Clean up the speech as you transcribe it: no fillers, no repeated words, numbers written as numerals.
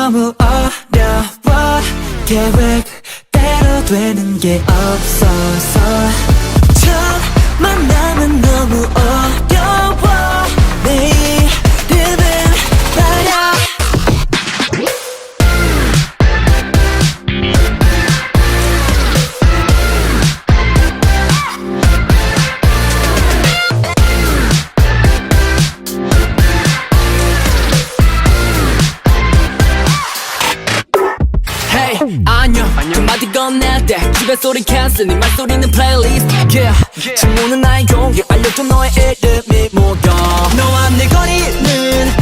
너무 어려워 계획대로 되는 게 없어서 첫 만남은 너무 어려워 내 이름은 말야 안녕 한마디 건넬 때 집에 소리 캔슬 네 말소리는 플레이리스트 질문은 나의 공개 알려줘 너의 이름이 뭐야 너와 내 거리는